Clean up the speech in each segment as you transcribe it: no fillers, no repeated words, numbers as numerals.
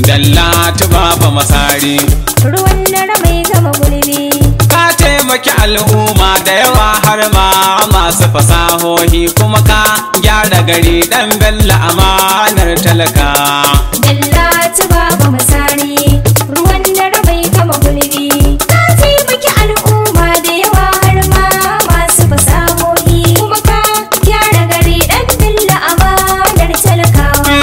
Dallatu Baba Masari. Ruwan dare mai gama gulbi. Ka taimaki al'umma da yawa har ma masu fasahohi kuma ka gyara gari dan Bello amanar talaka. Dallatu Baba Masari. Ruwan dare mai gama gulbi. Ka taimaki al'umma da yawa har ma masu fasahohi kuma ka gyara gari dan Bello amanar talakawa.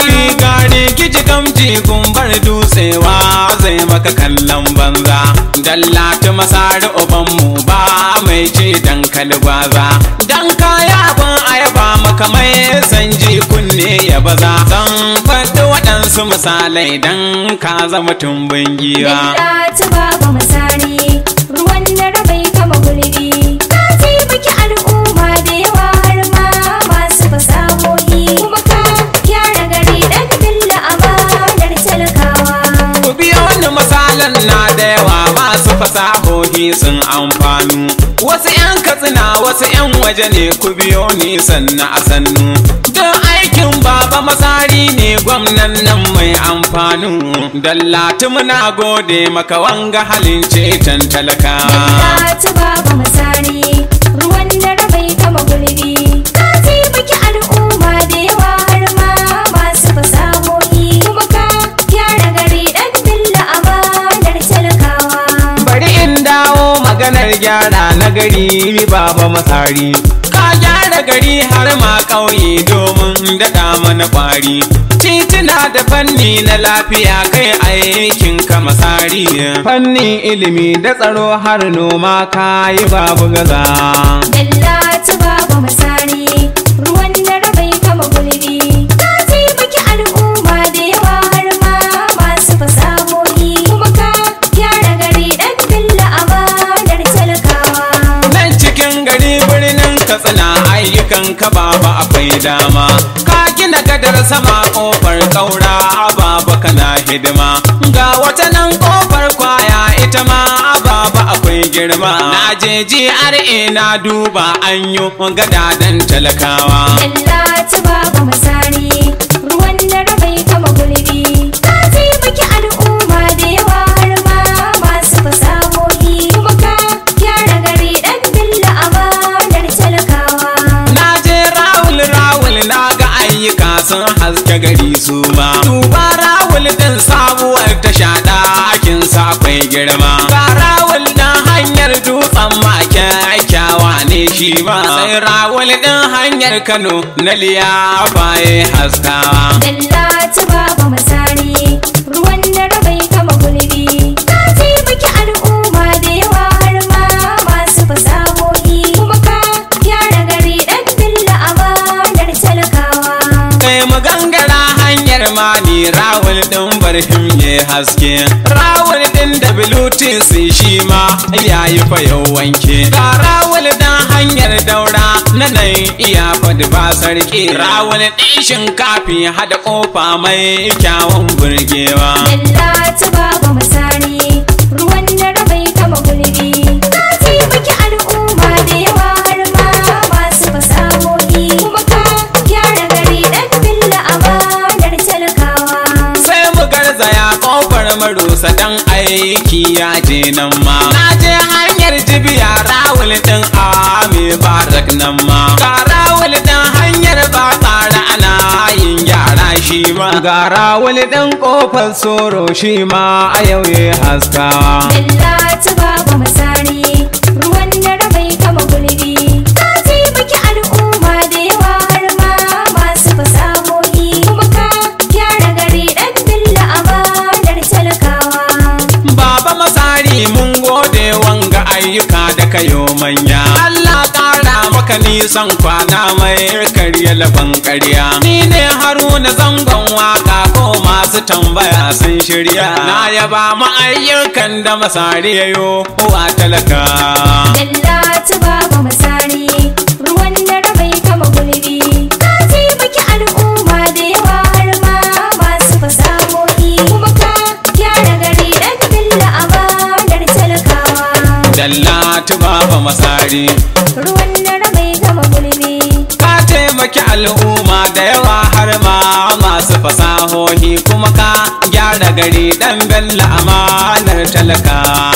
Gari giji gamji gumbar dutsewa zai maka kallon banza. Dallatu Masari ubanmu ba mai ce dankali gwaza. Dan kaya ban ayaba maka mai sanji kunne ya baza. Zan faɗi waɗansu misalai dan ka zama tumbin giwa. Dallatu Baba Masari. Ruwan dare bai kama gulbi. Ka taimaki al'umma da yawa har ma masu fasahohi kuma ka gyara gari dan Bello amanar talakawa. Ku biya wani misalan na da yawa masu fasahohi sun amfanu. Wasu 'yan Katsina wasu 'yan waje ne ku biyo ni sannu a sannu. Don aikin Baba Masari ne gwamnan nan mai amfanu. Dallatu muna gode maka wanga halin ceton talakawa. Dallatu Baba Masari. Ruwan dare bai kama gulbi. Ka taimaki al'umma da yawa har ma masu fasahohi kuma ka gyara gari dan Bello amanar talakawa. Bari in dawo maganar gyara na gari Baba Masari. Ka gyara gari har ma ƙauye domin daɗa mana ƙwari. Tituna da fanni na lafiya kai aikin ka Masari. Fannin ilimi da tsaro har noma ka yi babu gaza. Dallatu Baba Masari. Ruwan dare bai kama gulbi. Ka taimaki al'umma da yawa har ma masu fasahohi kuma ka gyara gari dan Bello amanar talakawa. Nan cikin gari birnin Katsina ayyukan ka Baba akwai dama. Ka gina gadar sama kofar kaura Baba kana hidima. Ga wata nan kofar kwaya ita ma Baba akwai girma. Na je GRA na duba an yi gadadan talakawa. Dallatu Baba Masari. Ruwan dare bai kama gulbi. Ka taimaki al'umma da yawa har ma masu fasahohi kuma ka gyara gari dan Bello amanar talakawa. Na je rawul na ga ayyuka sun haske gari su ma. Duba rawul din sabuwar ta shaɗa akin sa akwai girma. Ga rawul din hanyar dutsen ma kyakkyawa ne shi ma. Sai rawul din hanyar Kano na liyafa ya haskawa. Dallatu Baba Masari. Ruwan dare bai kama gulbi. Ka taimaki al'umma da yawa har ma masu fasahohi kuma ka gyara gari dan Bello amanar talakawa. Kai mu gangara hanyar mani rawul din barhim ya haske. Rawul din da bluetooth shi ma yayi fa yau wanke. Ga rawul din hanyar daura na nan iya fadi ba sarki. Rawul din shinkafi hada kofa mai kyawun burgewa. Dallatu Baba Masari. Ruwan dare bai kama gulbi. Ka taimaki al'umma da yawa har ma masu fasahohi kuma ka gyara gari dan Bello amanar talakawa. Sai mu garzaya kofar marusa dan aiki ya je nan ma. Na je hanyar jibiya rawul din Ami Barak nan ma. Ga rawul din hanyar ba tsara ana yin gyara shi ma. Ga rawul din kofar soro shi ma a yau ya haskawa. Dallatu Baba Masari. Ruwan dare bai kama gulbi. Ka taimaki al'umma da yawa har ma masu fasahohi kuma ka gyara gari dan Bello amanar talakawa. Baba Masari mun gode wanga ayyuka da kayo manya. Allah ƙara maka nisan kwana mai karya laban ƙarya. Ni ne Haruna zangon waka ko masu tambaya sun shirya. Na yaba ma ayyukan da Masari yayo wa talaka. Dallatu Baba Masari. Ruwan dare bai kama gulbi. Ka taimaki al'umma da yawa har ma masu fasahohi kuma ka gyara gari dan Bello amanar talakawa. Dallatu Baba Masari. Ruwan dare bai kama gulbi. Ka taimaki al'umma da yawa har ma masu fasahohi kuma ka gyara gyara gari dan Bello amanar talaka